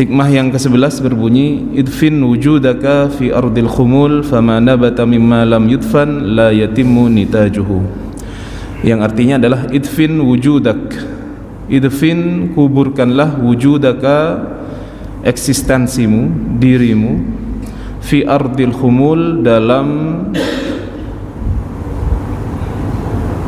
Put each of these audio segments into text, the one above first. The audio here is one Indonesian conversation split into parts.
Hikmah yang ke-11 berbunyi, idfin wujudaka fi ardil khumul fama nabata mimma lam yudfan la yatimmu nitajuhu. Yang artinya adalah idfin wujudak, idfin, kuburkanlah, wujudaka, eksistensimu, dirimu, fi ardil khumul, dalam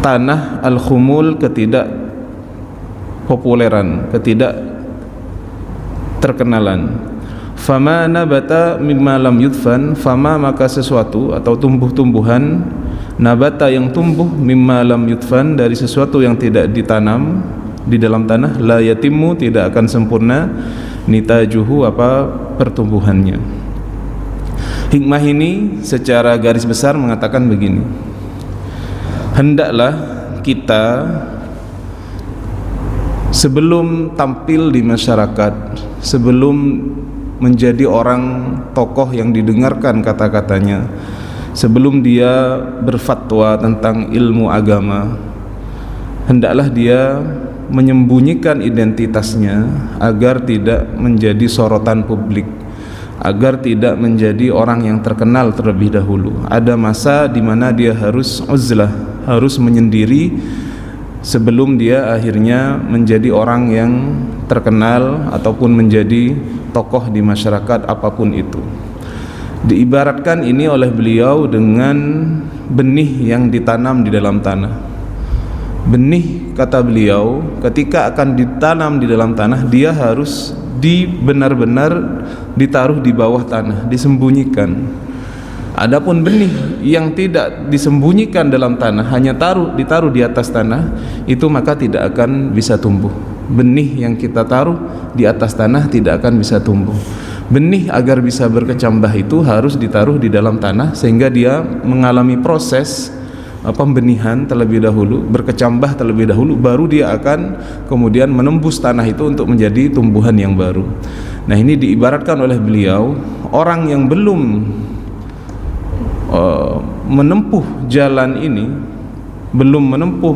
tanah al-khumul, ketidakpopuleran, ketidakterkenalan. Fama nabata mimma lam yudfan, fama maka sesuatu atau tumbuh-tumbuhan, nabata yang tumbuh, mimma lam yudfan dari sesuatu yang tidak ditanam di dalam tanah, la yatimmu tidak akan sempurna, nitajuhu apa pertumbuhannya. Hikmah ini secara garis besar mengatakan begini, hendaklah kita sebelum tampil di masyarakat, sebelum menjadi orang tokoh yang didengarkan kata-katanya, sebelum dia berfatwa tentang ilmu agama, hendaklah dia menyembunyikan identitasnya agar tidak menjadi sorotan publik, agar tidak menjadi orang yang terkenal terlebih dahulu. Ada masa di mana dia harus uzlah, harus menyendiri sebelum dia akhirnya menjadi orang yang terkenal ataupun menjadi tokoh di masyarakat apapun itu. Diibaratkan ini oleh beliau dengan benih yang ditanam di dalam tanah. Benih, kata beliau, ketika akan ditanam di dalam tanah, dia harus benar-benar ditaruh di bawah tanah, disembunyikan. Adapun benih yang tidak disembunyikan dalam tanah, hanya ditaruh di atas tanah, itu maka tidak akan bisa tumbuh. Benih yang kita taruh di atas tanah tidak akan bisa tumbuh. Benih agar bisa berkecambah itu harus ditaruh di dalam tanah sehingga dia mengalami proses pembenihan terlebih dahulu, berkecambah terlebih dahulu, baru dia akan kemudian menembus tanah itu untuk menjadi tumbuhan yang baru. Nah, ini diibaratkan oleh beliau, orang yang belum menempuh jalan ini, belum menempuh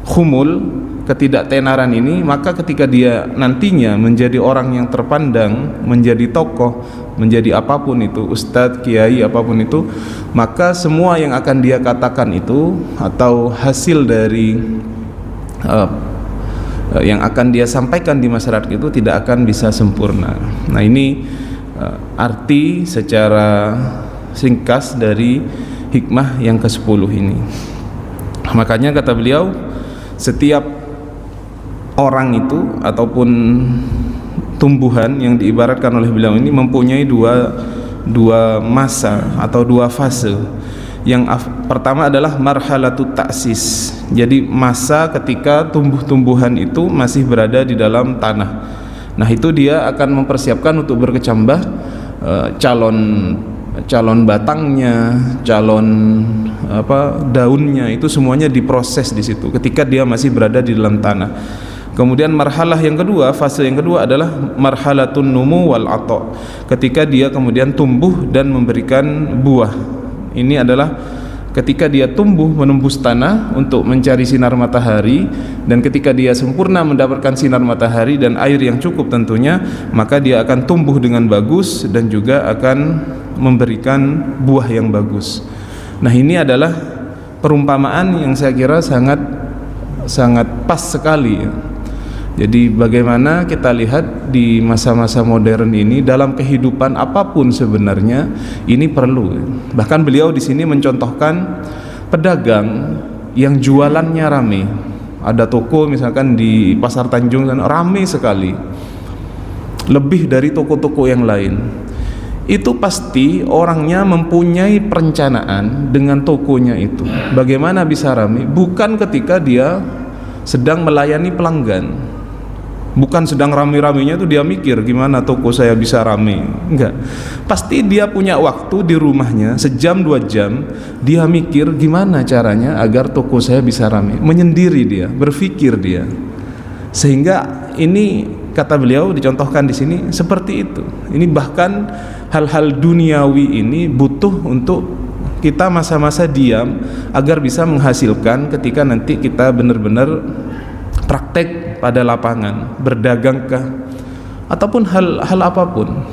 khumul, ketidaktenaran ini, maka ketika dia nantinya menjadi orang yang terpandang, menjadi tokoh, menjadi apapun itu, ustadz, kiai, apapun itu, maka semua yang akan dia katakan itu atau hasil dari yang akan dia sampaikan di masyarakat itu tidak akan bisa sempurna. Nah, ini arti secara singkas dari hikmah yang ke-10 ini. Makanya kata beliau, setiap orang itu ataupun tumbuhan yang diibaratkan oleh beliau ini mempunyai dua masa atau dua fase. Yang pertama adalah marhalatut ta'sis. Jadi masa ketika tumbuh-tumbuhan itu masih berada di dalam tanah. Nah, itu dia akan mempersiapkan untuk berkecambah, calon batangnya, calon daunnya, itu semuanya diproses di situ ketika dia masih berada di dalam tanah. Kemudian marhalah yang kedua, fase yang kedua adalah marhalatun numu wal ato, ketika dia kemudian tumbuh dan memberikan buah. Ini adalah ketika dia tumbuh menembus tanah untuk mencari sinar matahari, dan ketika dia sempurna mendapatkan sinar matahari dan air yang cukup tentunya, maka dia akan tumbuh dengan bagus dan juga akan memberikan buah yang bagus. Nah, ini adalah perumpamaan yang saya kira sangat pas sekali ya. Jadi bagaimana kita lihat di masa-masa modern ini, dalam kehidupan apapun sebenarnya ini perlu. Bahkan beliau di sini mencontohkan pedagang yang jualannya rame. Ada toko misalkan di Pasar Tanjung sana rame sekali, lebih dari toko-toko yang lain. Itu pasti orangnya mempunyai perencanaan dengan tokonya itu. Bagaimana bisa rame? Bukan ketika dia sedang melayani pelanggan, bukan sedang rame-ramenya itu dia mikir gimana toko saya bisa rame. Enggak, pasti dia punya waktu di rumahnya sejam 2 jam, dia mikir gimana caranya agar toko saya bisa rame. Menyendiri dia, berpikir dia, sehingga ini kata beliau dicontohkan di sini seperti itu. Ini bahkan hal-hal duniawi ini butuh untuk kita masa-masa diam agar bisa menghasilkan ketika nanti kita benar-benar praktek pada lapangan. Berdagangkah ataupun hal apapun,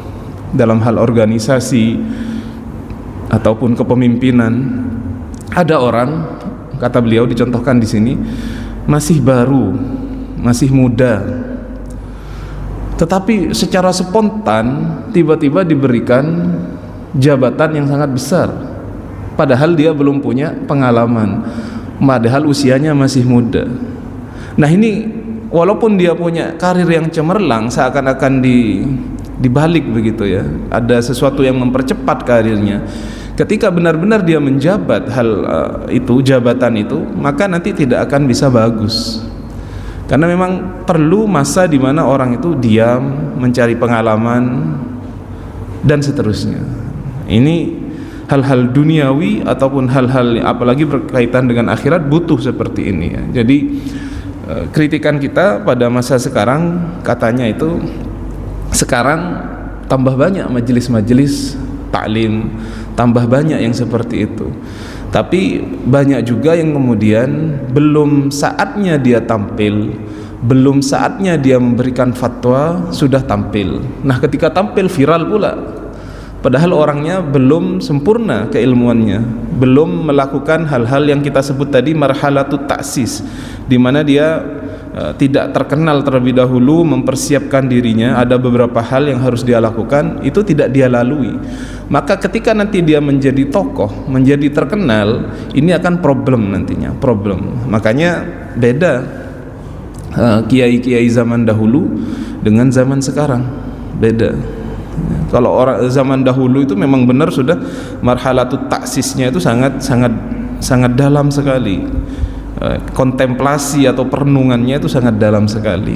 dalam hal organisasi ataupun kepemimpinan. Ada orang, kata beliau dicontohkan di sini, masih baru, masih muda, tetapi secara spontan tiba-tiba diberikan jabatan yang sangat besar, padahal dia belum punya pengalaman, padahal usianya masih muda. Nah ini walaupun dia punya karir yang cemerlang, seakan-akan dibalik begitu ya, ada sesuatu yang mempercepat karirnya. Ketika benar-benar dia menjabat jabatan itu, maka nanti tidak akan bisa bagus. Karena memang perlu masa di mana orang itu diam, mencari pengalaman dan seterusnya. Ini hal-hal duniawi ataupun hal-hal apalagi berkaitan dengan akhirat butuh seperti ini ya. Jadi kritikan kita pada masa sekarang katanya itu sekarang tambah banyak majelis-majelis taklim, tambah banyak yang seperti itu. Tapi banyak juga yang kemudian belum saatnya dia tampil, belum saatnya dia memberikan fatwa sudah tampil. Nah ketika tampil viral pula, padahal orangnya belum sempurna keilmuannya, belum melakukan hal-hal yang kita sebut tadi marhalatut ta'sis, di mana dia tidak terkenal terlebih dahulu, mempersiapkan dirinya, ada beberapa hal yang harus dia lakukan, itu tidak dia lalui. Maka ketika nanti dia menjadi tokoh, menjadi terkenal, ini akan problem nantinya, problem. Makanya beda kiai-kiai zaman dahulu dengan zaman sekarang, beda. Kalau orang zaman dahulu itu memang benar sudah marhalatut taksisnya itu sangat dalam sekali, kontemplasi atau perenungannya itu sangat dalam sekali.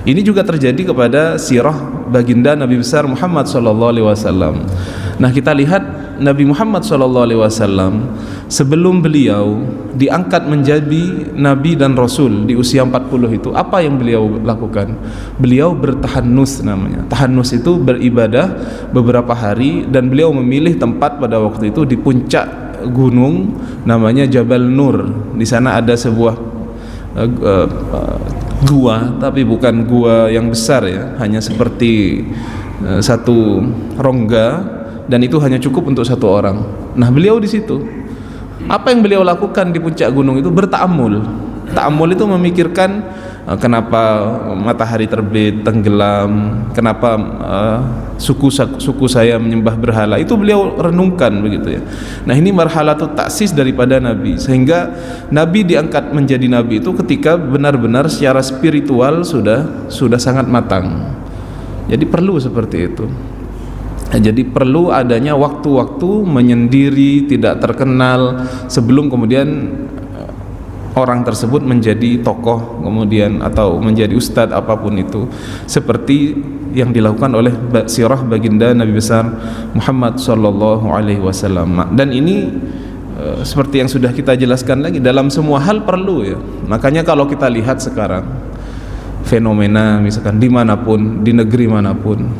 Ini juga terjadi kepada sirah baginda Nabi besar Muhammad SAW. Nah kita lihat Nabi Muhammad SAW sebelum beliau diangkat menjadi Nabi dan Rasul di usia 40 itu, apa yang beliau lakukan? Beliau bertahannus namanya. Tahannus itu beribadah beberapa hari, dan beliau memilih tempat pada waktu itu di puncak gunung namanya Jabal Nur. Di sana ada sebuah gua, tapi bukan gua yang besar ya, hanya seperti satu rongga, dan itu hanya cukup untuk satu orang. Nah beliau di situ, apa yang beliau lakukan di puncak gunung itu? Berta'amul. Ta'amul itu memikirkan kenapa matahari terbit, tenggelam, kenapa suku saya menyembah berhala, itu beliau renungkan begitu ya. Nah ini marhalatut taksis daripada Nabi, sehingga Nabi diangkat menjadi Nabi itu ketika benar-benar secara spiritual sudah sangat matang. Jadi perlu seperti itu. Jadi perlu adanya waktu-waktu menyendiri, tidak terkenal, sebelum kemudian orang tersebut menjadi tokoh kemudian atau menjadi ustadz apapun itu, seperti yang dilakukan oleh sirah baginda Nabi besar Muhammad SAW. Dan ini seperti yang sudah kita jelaskan lagi, dalam semua hal perlu ya. Makanya kalau kita lihat sekarang fenomena misalkan dimanapun, di negeri manapun,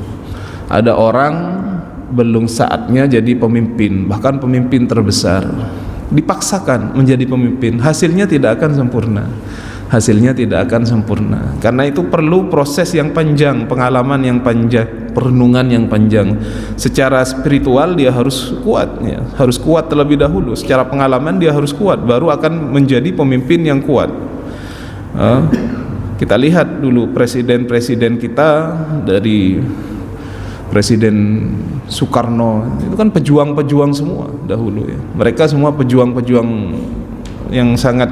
ada orang belum saatnya jadi pemimpin, bahkan pemimpin terbesar, dipaksakan menjadi pemimpin, hasilnya tidak akan sempurna. Hasilnya tidak akan sempurna. Karena itu perlu proses yang panjang, pengalaman yang panjang, perenungan yang panjang. Secara spiritual dia harus kuat ya, harus kuat terlebih dahulu. Secara pengalaman dia harus kuat, baru akan menjadi pemimpin yang kuat. Kita lihat dulu presiden-presiden kita, dari Presiden Soekarno itu kan pejuang-pejuang semua dahulu ya. Mereka semua pejuang-pejuang yang sangat,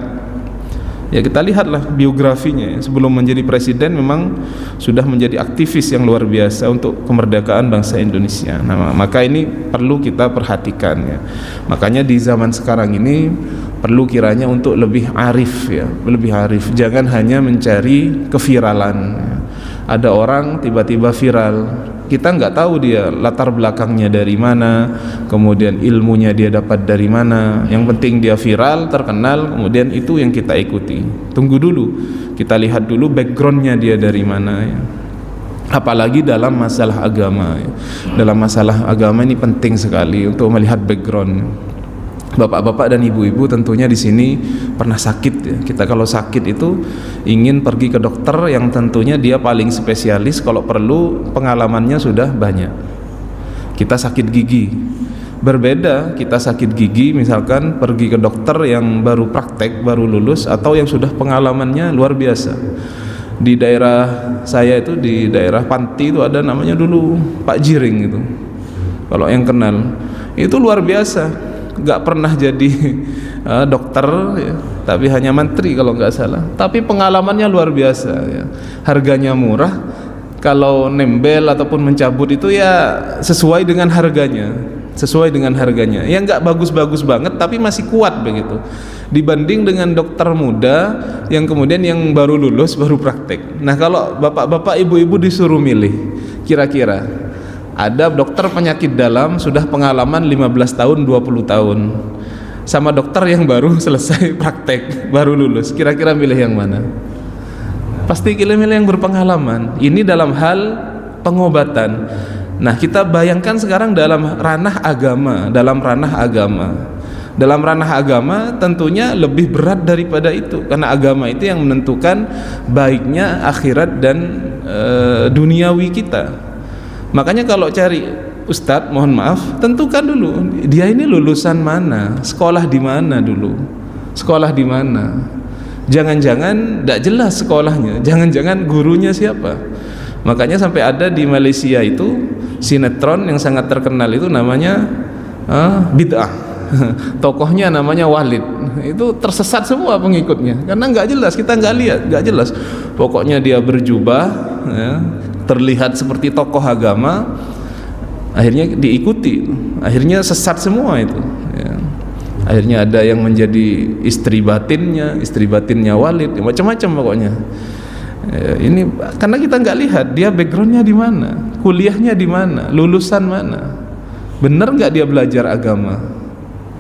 ya kita lihatlah biografinya ya. Sebelum menjadi presiden memang sudah menjadi aktivis yang luar biasa untuk kemerdekaan bangsa Indonesia. Nah, maka ini perlu kita perhatikan ya. Makanya di zaman sekarang ini perlu kiranya untuk lebih arif ya, lebih arif. Jangan hanya mencari keviralan ya. Ada orang tiba-tiba viral, kita nggak tahu dia latar belakangnya dari mana, kemudian ilmunya dia dapat dari mana. Yang penting dia viral, terkenal, kemudian itu yang kita ikuti. Tunggu dulu, kita lihat dulu backgroundnya dia dari mana ya. Apalagi dalam masalah agama ya. Dalam masalah agama ini penting sekali untuk melihat background. Bapak-bapak dan ibu-ibu tentunya di sini pernah sakit ya. Kita kalau sakit itu ingin pergi ke dokter yang tentunya dia paling spesialis, kalau perlu pengalamannya sudah banyak. Kita sakit gigi, berbeda kita sakit gigi misalkan pergi ke dokter yang baru praktek, baru lulus, atau yang sudah pengalamannya luar biasa. Di daerah saya itu, di daerah Panti itu ada namanya dulu Pak Jiring itu, kalau yang kenal itu luar biasa, nggak pernah jadi dokter ya, tapi hanya mantri kalau nggak salah, tapi pengalamannya luar biasa ya. Harganya murah, kalau nembel ataupun mencabut itu ya sesuai dengan harganya, sesuai dengan harganya ya, nggak bagus-bagus banget tapi masih kuat begitu, dibanding dengan dokter muda yang kemudian yang baru lulus, baru praktek. Nah kalau bapak-bapak ibu-ibu disuruh milih, kira-kira ada dokter penyakit dalam sudah pengalaman 15 tahun 20 tahun sama dokter yang baru selesai praktek, baru lulus, kira-kira milih yang mana? Pasti milih yang berpengalaman. Ini dalam hal pengobatan. Nah kita bayangkan sekarang dalam ranah agama, dalam ranah agama tentunya lebih berat daripada itu, karena agama itu yang menentukan baiknya akhirat dan duniawi kita. Makanya kalau cari ustadz, mohon maaf, tentukan dulu dia ini lulusan mana, sekolah di mana dulu, sekolah di mana. Jangan-jangan tidak jelas sekolahnya, jangan-jangan gurunya siapa. Makanya sampai ada di Malaysia itu sinetron yang sangat terkenal itu namanya Bid'ah. Tokohnya namanya Walid. Itu tersesat semua pengikutnya karena nggak jelas, kita nggak lihat, nggak jelas. Pokoknya dia berjubah ya, terlihat seperti tokoh agama, akhirnya diikuti, akhirnya sesat semua itu ya. Akhirnya ada yang menjadi istri batinnya Walid, ya, macam-macam pokoknya ya. Ini karena kita nggak lihat dia backgroundnya di mana, kuliahnya di mana, lulusan mana, bener nggak dia belajar agama,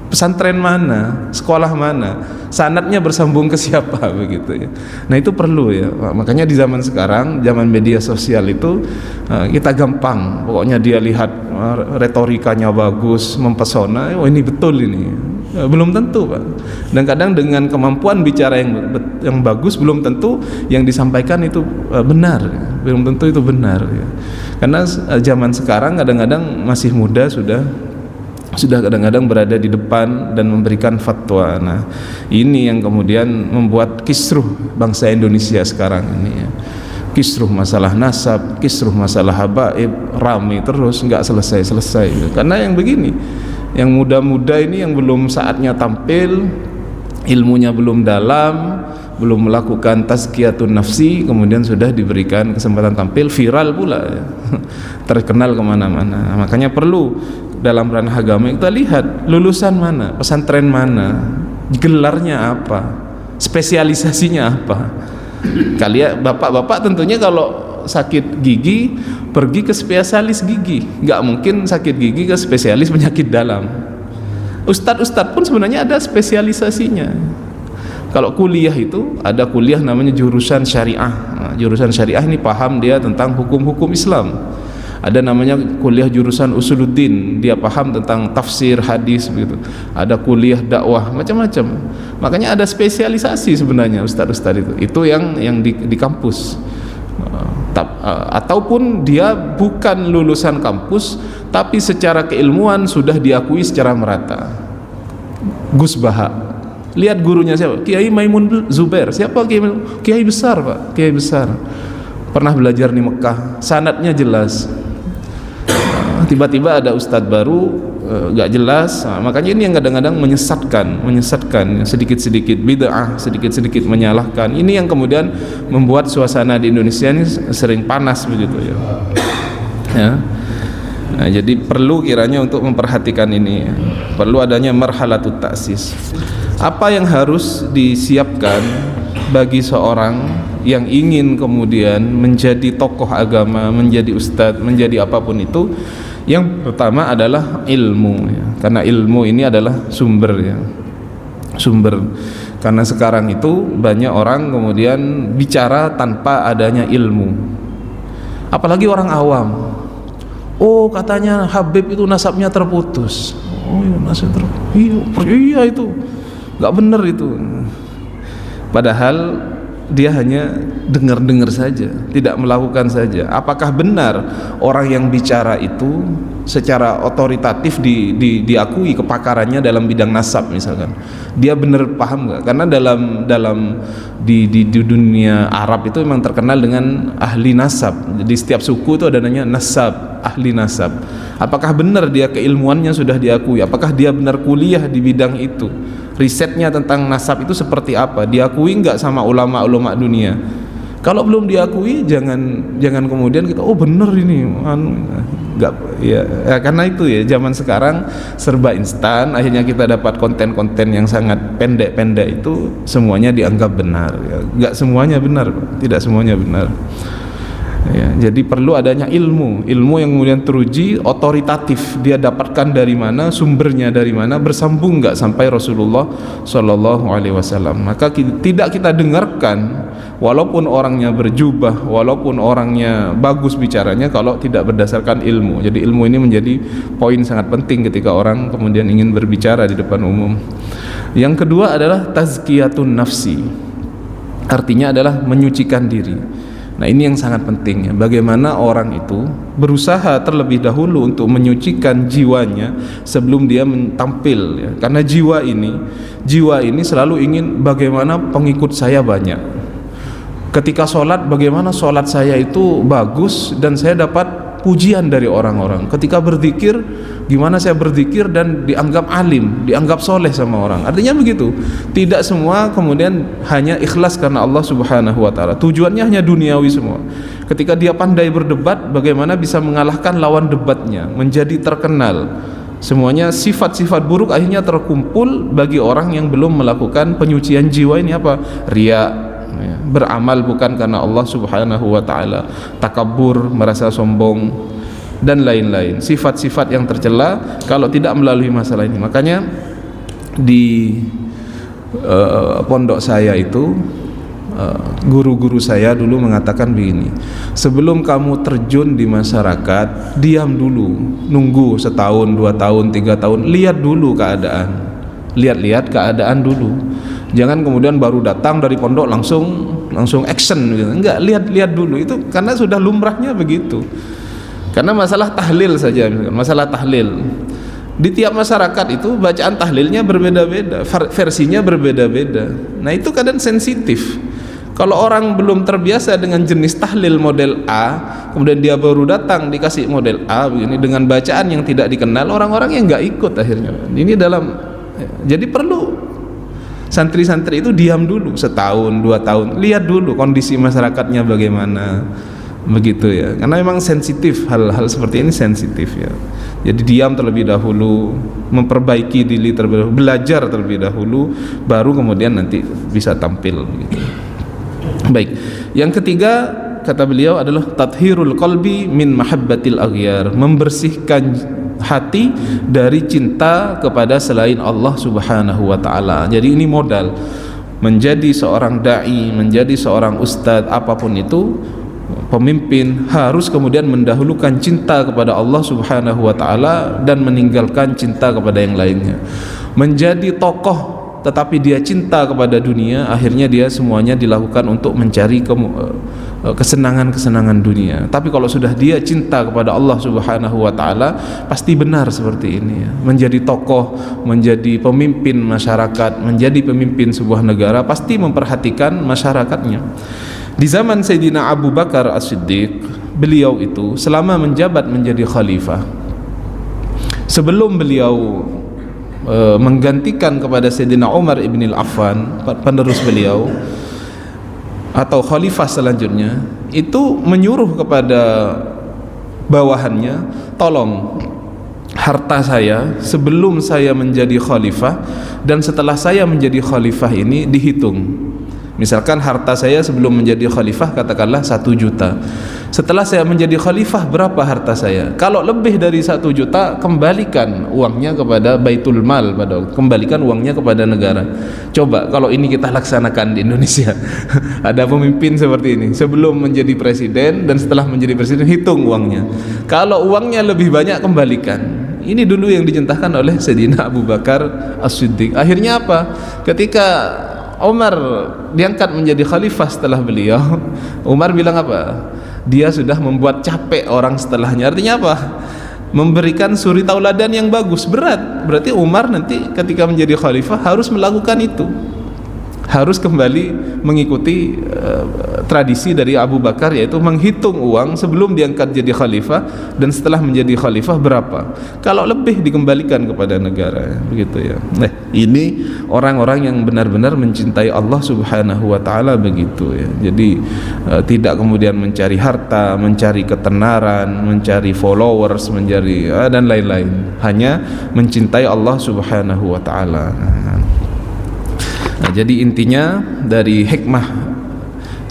pesantren mana, sekolah mana, sanadnya bersambung ke siapa begitu ya. Nah itu perlu ya. Makanya di zaman sekarang, zaman media sosial itu kita gampang, pokoknya dia lihat retorikanya bagus, mempesona, oh ini betul ini. Belum tentu Pak. Dan kadang dengan kemampuan bicara yang bagus belum tentu yang disampaikan itu benar ya. Belum tentu itu benar ya. Karena zaman sekarang kadang-kadang masih muda sudah kadang-kadang berada di depan dan memberikan fatwa. Nah ini yang kemudian membuat kisruh bangsa Indonesia sekarang ini ya. Kisruh masalah nasab, kisruh masalah habaib, rame terus, nggak selesai-selesai. Karena yang begini, yang muda-muda ini yang belum saatnya tampil, ilmunya belum dalam, belum melakukan tazkiyatun nafsi, kemudian sudah diberikan kesempatan tampil, viral pula ya. Terkenal kemana-mana. Makanya perlu dalam ranah agama kita lihat lulusan mana, pesantren mana, gelarnya apa, spesialisasinya apa. Kalian bapak-bapak tentunya kalau sakit gigi pergi ke spesialis gigi, nggak mungkin sakit gigi ke spesialis penyakit dalam. Ustadz pun sebenarnya ada spesialisasinya. Kalau kuliah itu ada kuliah namanya jurusan syariah. Nah, jurusan syariah ini paham dia tentang hukum-hukum Islam. Ada namanya kuliah jurusan usuluddin, dia paham tentang tafsir hadis begitu. Ada kuliah dakwah, macam-macam. Makanya ada spesialisasi sebenarnya ustadz-ustadz itu. Itu yang di kampus. Ataupun dia bukan lulusan kampus tapi secara keilmuan sudah diakui secara merata. Gus Baha, lihat gurunya siapa? Kiai Maimun Zubair. Siapa Kiai besar Pak? Kiai besar, pernah belajar di Mekah, sanadnya jelas. Tiba-tiba ada ustadz baru gak jelas. Nah, makanya ini yang kadang-kadang menyesatkan sedikit-sedikit bid'ah, sedikit-sedikit menyalahkan. Ini yang kemudian membuat suasana di Indonesia ini sering panas begitu ya. Nah, jadi perlu kiranya untuk memperhatikan ini. Perlu adanya marhalatut ta'sis. Apa yang harus disiapkan bagi seorang yang ingin kemudian menjadi tokoh agama, menjadi ustadz, menjadi apapun itu? Yang pertama adalah ilmu ya. Karena ilmu ini adalah sumber ya. Sumber. Karena sekarang itu banyak orang kemudian bicara tanpa adanya ilmu. Apalagi orang awam. Oh katanya Habib itu nasabnya terputus. Oh iya nasab terus. Iya itu nggak benar itu. Padahal dia hanya dengar-dengar saja, tidak melakukan saja. Apakah benar orang yang bicara itu secara otoritatif diakui kepakarannya dalam bidang nasab misalkan? Dia benar paham nggak? Karena di dunia Arab itu memang terkenal dengan ahli nasab. Di setiap suku itu ada namanya nasab, ahli nasab. Apakah benar dia keilmuannya sudah diakui? Apakah dia benar kuliah di bidang itu? Risetnya tentang nasab itu seperti apa? Diakui nggak sama ulama-ulama dunia? Kalau belum diakui, jangan kemudian kita bener ini, nggak ya, karena itu ya zaman sekarang serba instan. Akhirnya kita dapat konten-konten yang sangat pendek-pendek itu semuanya dianggap benar. Ya. Nggak semuanya benar, tidak semuanya benar. Ya, jadi perlu adanya ilmu yang kemudian teruji, otoritatif, dia dapatkan dari mana, sumbernya dari mana, bersambung nggak sampai Rasulullah Shallallahu Alaihi Wasallam. Maka tidak kita dengarkan walaupun orangnya berjubah, walaupun orangnya bagus bicaranya, kalau tidak berdasarkan ilmu. Jadi ilmu ini menjadi poin sangat penting ketika orang kemudian ingin berbicara di depan umum. Yang kedua adalah tazkiyatun nafsi, artinya adalah menyucikan diri. Nah ini yang sangat penting ya, bagaimana orang itu berusaha terlebih dahulu untuk menyucikan jiwanya sebelum dia tampil ya. Karena jiwa ini selalu ingin bagaimana pengikut saya banyak. Ketika sholat, bagaimana sholat saya itu bagus dan saya dapat pujian dari orang-orang. Ketika berzikir, gimana saya berzikir dan dianggap alim, dianggap soleh sama orang. Artinya begitu. Tidak semua kemudian hanya ikhlas karena Allah Subhanahu wa taala. Tujuannya hanya duniawi semua. Ketika dia pandai berdebat, bagaimana bisa mengalahkan lawan debatnya, menjadi terkenal. Semuanya sifat-sifat buruk akhirnya terkumpul bagi orang yang belum melakukan penyucian jiwa ini. Apa? Riya, beramal bukan karena Allah Subhanahu wa taala, takabur, merasa sombong dan lain-lain, sifat-sifat yang tercela kalau tidak melalui masalah ini. Makanya di pondok saya itu guru-guru saya dulu mengatakan begini, sebelum kamu terjun di masyarakat, diam dulu, nunggu setahun, 2 tahun, 3 tahun, lihat dulu keadaan, lihat keadaan dulu. Jangan kemudian baru datang dari pondok langsung action gitu. Enggak, lihat dulu. Itu karena sudah lumrahnya begitu. Karena masalah tahlil saja, masalah tahlil. Di tiap masyarakat itu bacaan tahlilnya berbeda-beda, versinya berbeda-beda. Nah, itu kadang sensitif. Kalau orang belum terbiasa dengan jenis tahlil model A, kemudian dia baru datang dikasih model A begini dengan bacaan yang tidak dikenal, orang-orang yang enggak ikut akhirnya. Ini jadi perlu santri-santri itu diam dulu setahun, 2 tahun, lihat dulu kondisi masyarakatnya bagaimana, begitu ya. Karena memang sensitif, hal-hal seperti ini sensitif ya. Jadi diam terlebih dahulu, memperbaiki diri terlebih dahulu, belajar terlebih dahulu, baru kemudian nanti bisa tampil gitu. Baik, yang ketiga kata beliau adalah tathhirul qalbi min mahabbatil aghyar, membersihkan hati dari cinta kepada selain Allah Subhanahu wa taala. Jadi ini modal menjadi seorang dai, menjadi seorang ustadz, apapun itu, pemimpin harus kemudian mendahulukan cinta kepada Allah Subhanahu wa taala dan meninggalkan cinta kepada yang lainnya. Menjadi tokoh tetapi dia cinta kepada dunia, akhirnya dia semuanya dilakukan untuk mencari kesenangan-kesenangan dunia. Tapi kalau sudah dia cinta kepada Allah Subhanahu wa taala, pasti benar seperti ini ya. Menjadi tokoh, menjadi pemimpin masyarakat, menjadi pemimpin sebuah negara, pasti memperhatikan masyarakatnya. Di zaman Sayyidina Abu Bakar As-Siddiq, beliau itu selama menjabat menjadi khalifah, sebelum beliau menggantikan kepada Sayyidina Umar ibn al-Affan, penerus beliau atau khalifah selanjutnya, itu menyuruh kepada bawahannya, tolong harta saya sebelum saya menjadi khalifah dan setelah saya menjadi khalifah ini dihitung. Misalkan harta saya sebelum menjadi khalifah katakanlah 1 juta. Setelah saya menjadi khalifah berapa harta saya? Kalau lebih dari 1 juta, kembalikan uangnya kepada Baitul Mal, kembalikan uangnya kepada negara. Coba kalau ini kita laksanakan di Indonesia. Ada pemimpin seperti ini, sebelum menjadi presiden dan setelah menjadi presiden hitung uangnya. Kalau uangnya lebih banyak, kembalikan. Ini dulu yang dicontohkan oleh Sayyidina Abu Bakar As-Siddiq. Akhirnya apa? Ketika Umar diangkat menjadi khalifah setelah beliau, Umar bilang apa? Dia sudah membuat capek orang setelahnya. Artinya apa? Memberikan suri tauladan yang bagus. Berat. Berarti Umar nanti ketika menjadi khalifah harus melakukan itu, harus kembali mengikuti tradisi dari Abu Bakar, yaitu menghitung uang sebelum diangkat jadi khalifah dan setelah menjadi khalifah berapa. Kalau lebih dikembalikan kepada negara, begitu ya. Nah, ini orang-orang yang benar-benar mencintai Allah Subhanahu wa taala, begitu ya. Jadi tidak kemudian mencari harta, mencari ketenaran, mencari followers, mencari dan lain-lain. Hanya mencintai Allah Subhanahu wa taala. Nah, jadi intinya dari hikmah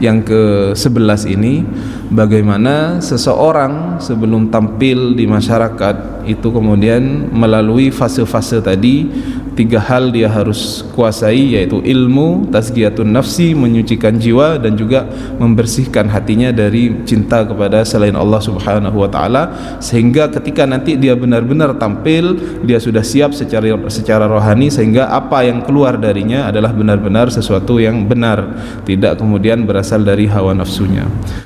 yang ke-11 ini, bagaimana seseorang sebelum tampil di masyarakat itu kemudian melalui fase-fase tadi. 3 hal dia harus kuasai, yaitu ilmu, tazkiyatun nafsi, menyucikan jiwa, dan juga membersihkan hatinya dari cinta kepada selain Allah Subhanahu wa taala, sehingga ketika nanti dia benar-benar tampil, dia sudah siap secara rohani, sehingga apa yang keluar darinya adalah benar-benar sesuatu yang benar, tidak kemudian berasal dari hawa nafsunya.